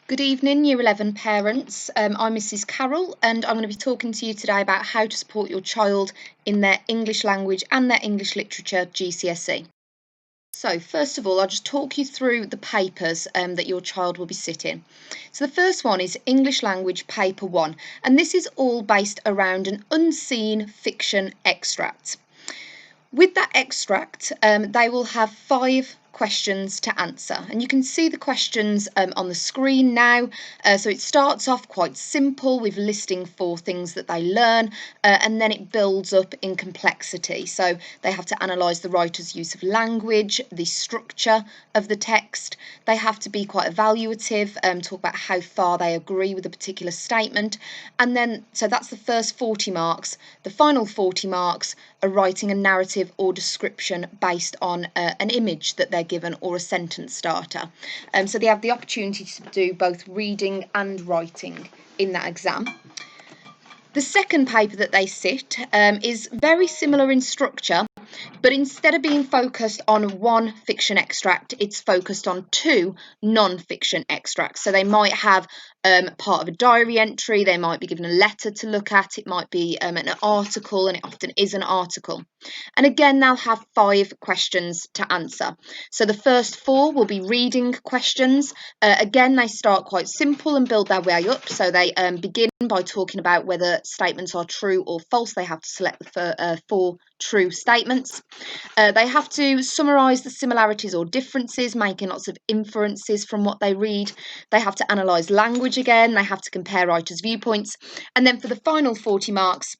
Good evening, Year 11 parents. I'm Mrs. Carroll, and I'm going to be talking to you today about how to support your child in their English language and their English literature GCSE. So, first of all, I'll just talk you through the papers that your child will be sitting. So, the first one is English Language Paper 1, and this is all based around an unseen fiction extract. With that extract, they will have 5 questions to answer, and you can see the questions on the screen now. So it starts off quite simple with listing 4 things that they learn, and then it builds up in complexity. So they have to analyse the writer's use of language, the structure of the text. They have to be quite evaluative, talk about how far they agree with a particular statement, and then so that's the first 40 marks. The final 40 marks are writing a narrative or description based on an image that they're given or a sentence starter. So they have the opportunity to do both reading and writing in that exam. The second paper that they sit is very similar in structure, but instead of being focused on one fiction extract, it's focused on 2 non-fiction extracts. So they might have part of a diary entry, they might be given a letter to look at, it might be an article, and it often is an article. And again, they'll have 5 questions to answer. So the first 4 will be reading questions. Again, they start quite simple and build their way up. So they begin by talking about whether statements are true or false. They have to select the 4 true statements. They have to summarise the similarities or differences, making lots of inferences from what they read. They have to analyse language again. They have to compare writers' viewpoints. And then for the final 40 marks,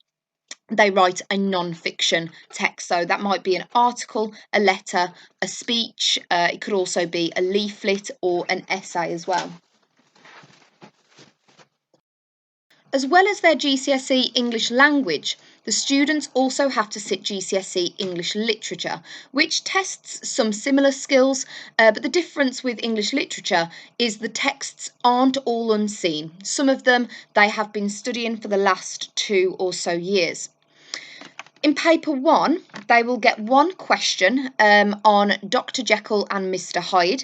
they write a non-fiction text. So that might be an article, a letter, a speech. It could also be a leaflet or an essay as well. As well as their GCSE English language, the students also have to sit GCSE English literature, which tests some similar skills, but the difference with English literature is the texts aren't all unseen. Some of them they have been studying for the last 2 or so years. In paper 1, they will get 1 question on Dr. Jekyll and Mr. Hyde,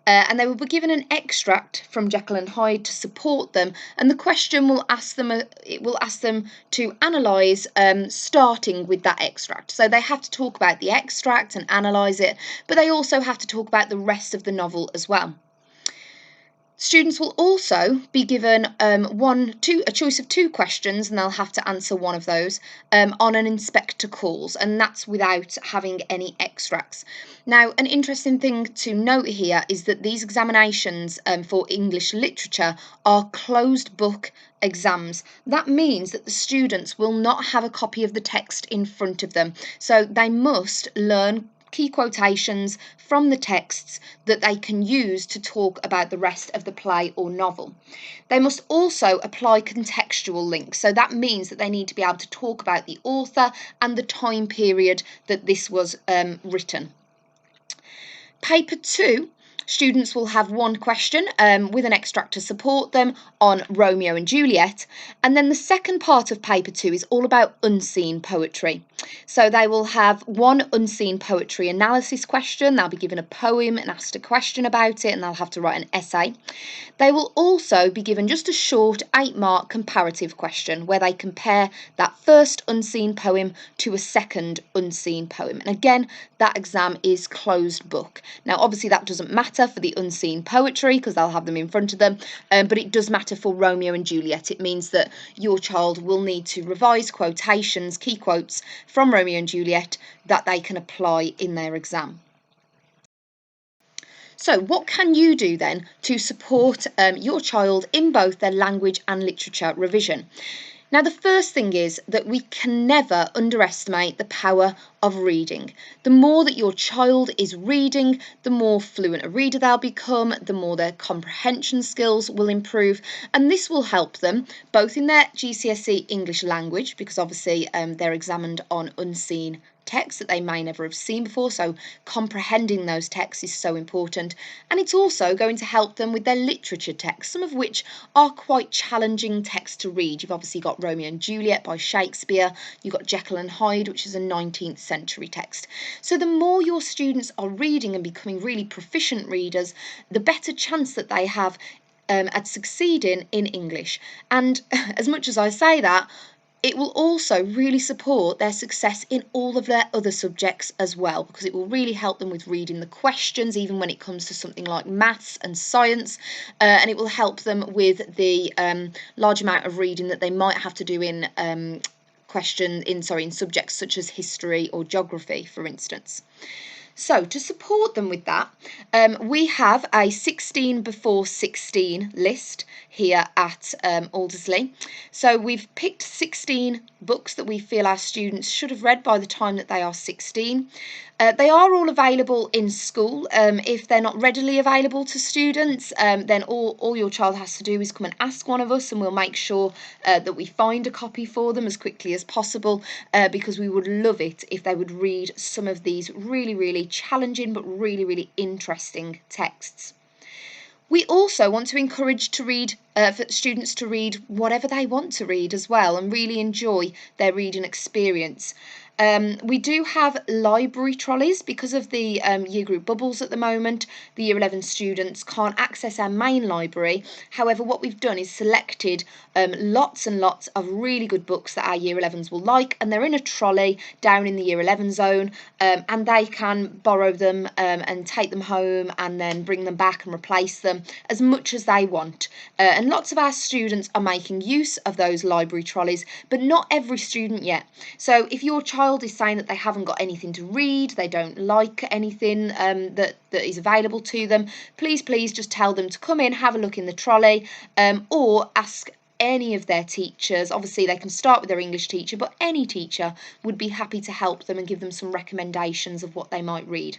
and they will be given an extract from Jekyll and Hyde to support them. And the question will ask them to analyse starting with that extract. So they have to talk about the extract and analyse it, but they also have to talk about the rest of the novel as well. Students will also be given a choice of 2 questions, and they'll have to answer one of those on an inspector calls, and that's without having any extracts. Now, an interesting thing to note here is that these examinations for English literature are closed book exams. That means that the students will not have a copy of the text in front of them, so they must learn key quotations from the texts that they can use to talk about the rest of the play or novel. They must also apply contextual links, so that means that they need to be able to talk about the author and the time period that this was written. Paper 2, students will have 1 question with an extract to support them on Romeo and Juliet. And then the second part of paper 2 is all about unseen poetry. So they will have 1 unseen poetry analysis question. They'll be given a poem and asked a question about it, and they'll have to write an essay. They will also be given just a short 8-mark comparative question where they compare that first unseen poem to a second unseen poem. And again, that exam is closed book. Now, obviously, that doesn't matter for the unseen poetry because they'll have them in front of them, but it does matter for Romeo and Juliet. It means that your child will need to revise quotations, key quotes from Romeo and Juliet that they can apply in their exam. So what can you do then to support your child in both their language and literature revision? Now, the first thing is that we can never underestimate the power of reading. The more that your child is reading, the more fluent a reader they'll become, the more their comprehension skills will improve, and this will help them both in their GCSE English language, because obviously they're examined on unseen texts that they may never have seen before, so comprehending those texts is so important. And it's also going to help them with their literature texts, some of which are quite challenging texts to read. You've obviously got Romeo and Juliet by Shakespeare, you've got Jekyll and Hyde, which is a 19th century text. So the more your students are reading and becoming really proficient readers, the better chance that they have at succeeding in English. And as much as I say that, it will also really support their success in all of their other subjects as well, because it will really help them with reading the questions, even when it comes to something like maths and science, and it will help them with the large amount of reading that they might have to do in in subjects such as history or geography, for instance. So to support them with that, we have a 16 before 16 list here at Aldersley. So we've picked 16 books that we feel our students should have read by the time that they are 16. They are all available in school. If they're not readily available to students, then all your child has to do is come and ask one of us, and we'll make sure that we find a copy for them as quickly as possible, because we would love it if they would read some of these really, really challenging but really, really interesting texts. We also want to encourage for students to read whatever they want to read as well, and really enjoy their reading experience. We do have library trolleys because of the year group bubbles at the moment. The year 11 students can't access our main library. However, what we've done is selected lots and lots of really good books that our year 11s will like, and they're in a trolley down in the year 11 zone, and they can borrow them and take them home and then bring them back and replace them as much as they want. And lots of our students are making use of those library trolleys, but not every student yet. So if your child is saying that they haven't got anything to read, they don't like anything that is available to them, please just tell them to come in, have a look in the trolley, or ask any of their teachers. Obviously they can start with their English teacher, but any teacher would be happy to help them and give them some recommendations of what they might read.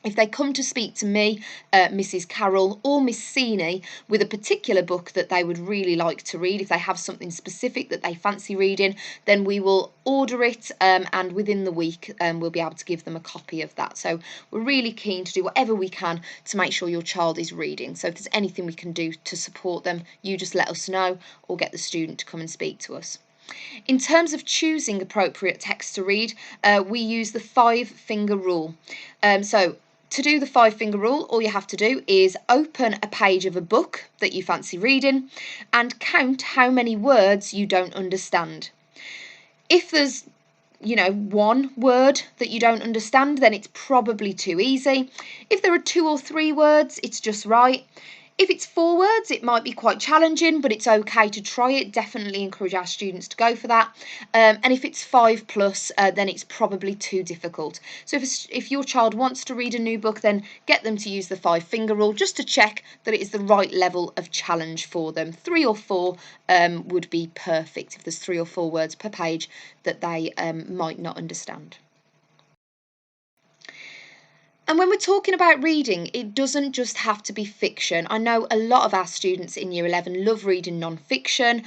If they come to speak to me, Mrs. Carroll or Miss Seeney, with a particular book that they would really like to read, if they have something specific that they fancy reading, then we will order it, and within the week we'll be able to give them a copy of that. So we're really keen to do whatever we can to make sure your child is reading. So if there's anything we can do to support them, you just let us know, or get the student to come and speak to us. In terms of choosing appropriate text to read, we use the 5-finger rule. So to do the 5-finger rule, all you have to do is open a page of a book that you fancy reading and count how many words you don't understand. If there's one word that you don't understand, then it's probably too easy. If there are 2 or 3 words, it's just right. If it's 4 words, it might be quite challenging, but it's okay to try it. Definitely encourage our students to go for that. And if it's 5 plus, then it's probably too difficult. So if your child wants to read a new book, then get them to use the 5-finger rule, just to check that it is the right level of challenge for them. 3 or 4 would be perfect if there's 3 or 4 words per page that they might not understand. And when we're talking about reading, it doesn't just have to be fiction. I know a lot of our students in Year 11 love reading non-fiction,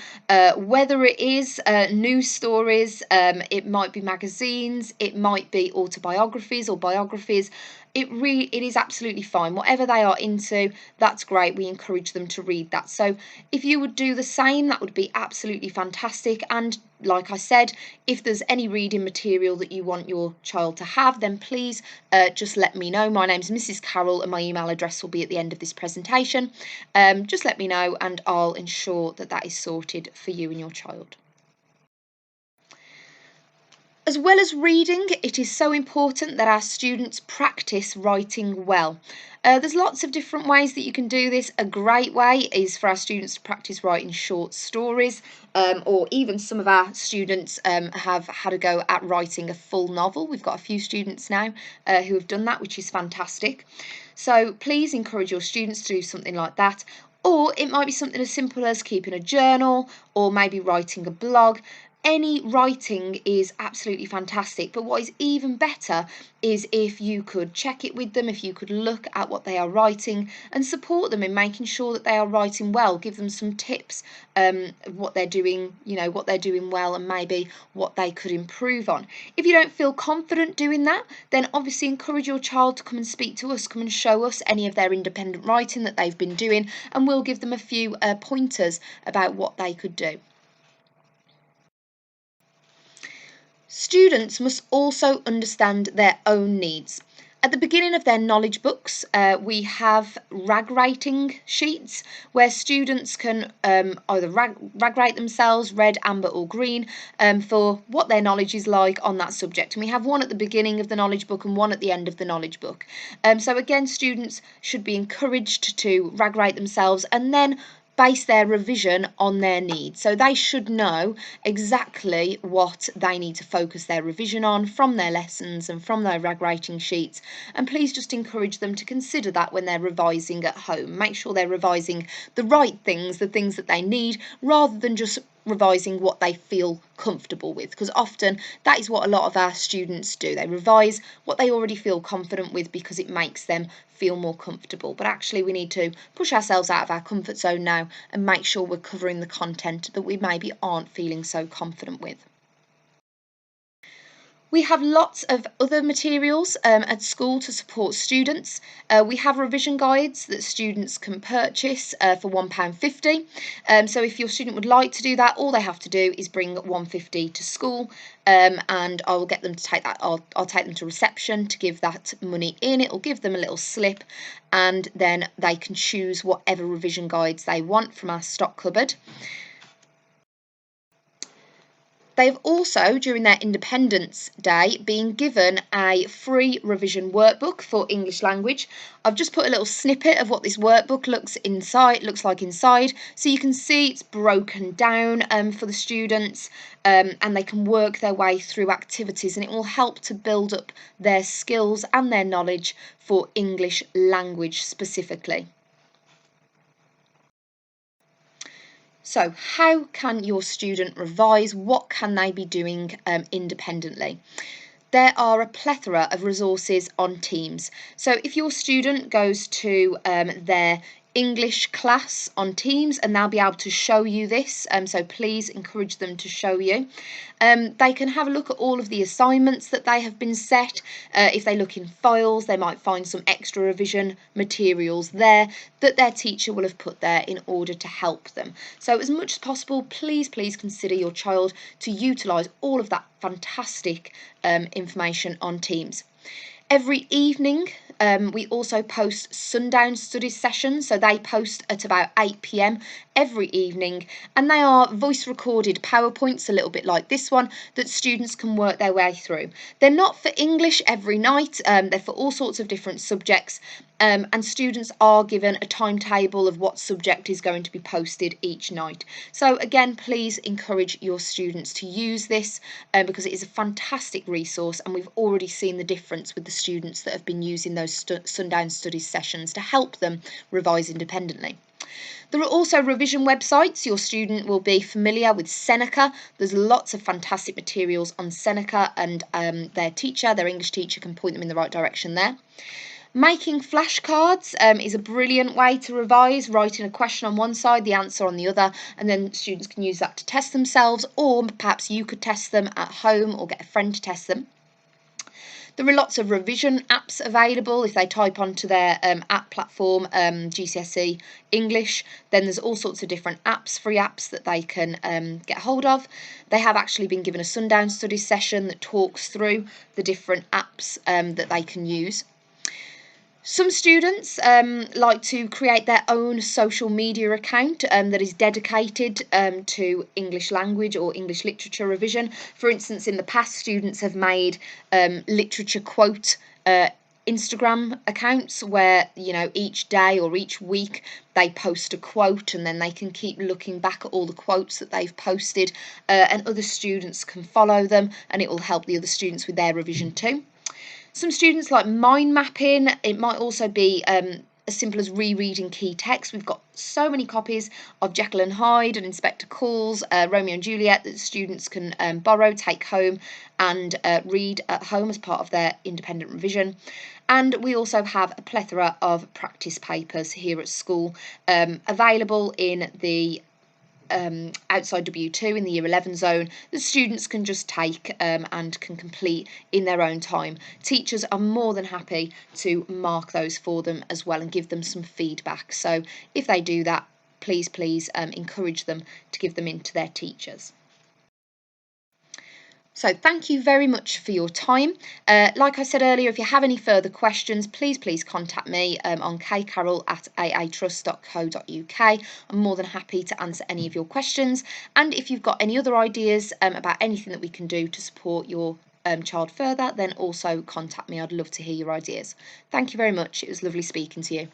whether it is news stories, it might be magazines, it might be autobiographies or biographies. It is absolutely fine. Whatever they are into, that's great. We encourage them to read that. So if you would do the same, that would be absolutely fantastic. And like I said, if there's any reading material that you want your child to have, then please just let me know. My name's Mrs. Carroll and my email address will be at the end of this presentation. Just let me know and I'll ensure that that is sorted for you and your child. As well as reading, it is so important that our students practice writing well. There's lots of different ways that you can do this. A great way is for our students to practice writing short stories, or even some of our students have had a go at writing a full novel. We've got a few students now who have done that, which is fantastic. So please encourage your students to do something like that. Or it might be something as simple as keeping a journal, or maybe writing a blog. Any writing is absolutely fantastic, but what is even better is if you could check it with them, if you could look at what they are writing and support them in making sure that they are writing well, give them some tips, what they're doing, what they're doing well, and maybe what they could improve on. If you don't feel confident doing that, then obviously encourage your child to come and speak to us, come and show us any of their independent writing that they've been doing, and we'll give them a few pointers about what they could do. Students must also understand their own needs. At the beginning of their knowledge books, we have rag rating sheets where students can either rag rate themselves, red, amber or green, for what their knowledge is like on that subject. And we have one at the beginning of the knowledge book and one at the end of the knowledge book. So again, students should be encouraged to rag rate themselves and then base their revision on their needs. So they should know exactly what they need to focus their revision on from their lessons and from their rag rating sheets. And please just encourage them to consider that when they're revising at home. Make sure they're revising the right things, the things that they need, rather than just revising what they feel comfortable with, because often that is what a lot of our students do. They revise what they already feel confident with because it makes them feel more comfortable. But actually we need to push ourselves out of our comfort zone now and make sure we're covering the content that we maybe aren't feeling so confident with. We have lots of other materials at school to support students. We have revision guides that students can purchase for £1.50. So if your student would like to do that, all they have to do is bring £1.50 to school, and I will get them to take that. I'll take them to reception to give that money in. It will give them a little slip, and then they can choose whatever revision guides they want from our stock cupboard. They've also, during their Independence Day, been given a free revision workbook for English language. I've just put a little snippet of what this workbook looks like inside, so you can see it's broken down for the students, and they can work their way through activities, and it will help to build up their skills and their knowledge for English language specifically. So how can your student revise? What can they be doing independently? There are a plethora of resources on Teams. So if your student goes to their English class on Teams, and they'll be able to show you this, so please encourage them to show you. They can have a look at all of the assignments that they have been set. If they look in files, they might find some extra revision materials there that their teacher will have put there in order to help them. So as much as possible, please consider your child to utilise all of that fantastic information on Teams. Every evening, we also post sundown studies sessions, so they post at about 8 p.m. every evening, and they are voice recorded PowerPoints, a little bit like this one, that students can work their way through. They're not for English every night, they're for all sorts of different subjects, and students are given a timetable of what subject is going to be posted each night. So again, please encourage your students to use this because it is a fantastic resource, and we've already seen the difference with the students that have been using those sundown studies sessions to help them revise independently. There are also revision websites. Your student will be familiar with Seneca. There's lots of fantastic materials on Seneca, and their English teacher, can point them in the right direction there. Making flashcards is a brilliant way to revise, writing a question on one side, the answer on the other, and then students can use that to test themselves, or perhaps you could test them at home or get a friend to test them. There are lots of revision apps available. If they type onto their app platform, GCSE English, then there's all sorts of different apps, free apps that they can get hold of. They have actually been given a sundown studies session that talks through the different apps that they can use. Some students like to create their own social media account that is dedicated to English language or English literature revision. For instance, in the past, students have made literature quote Instagram accounts where, each day or each week they post a quote, and then they can keep looking back at all the quotes that they've posted, and other students can follow them, and it will help the other students with their revision too. Some students like mind mapping. It might also be as simple as rereading key text. We've got so many copies of Jekyll and Hyde and Inspector Calls, Romeo and Juliet, that students can borrow, take home and read at home as part of their independent revision. And we also have a plethora of practice papers here at school available in the outside W2 in the Year 11 zone that students can just take and can complete in their own time. Teachers are more than happy to mark those for them as well and give them some feedback. So if they do that, please encourage them to give them in to their teachers. So thank you very much for your time. Like I said earlier, if you have any further questions, please contact me on kcarroll@aatrust.co.uk. I'm more than happy to answer any of your questions. And if you've got any other ideas about anything that we can do to support your child further, then also contact me. I'd love to hear your ideas. Thank you very much. It was lovely speaking to you.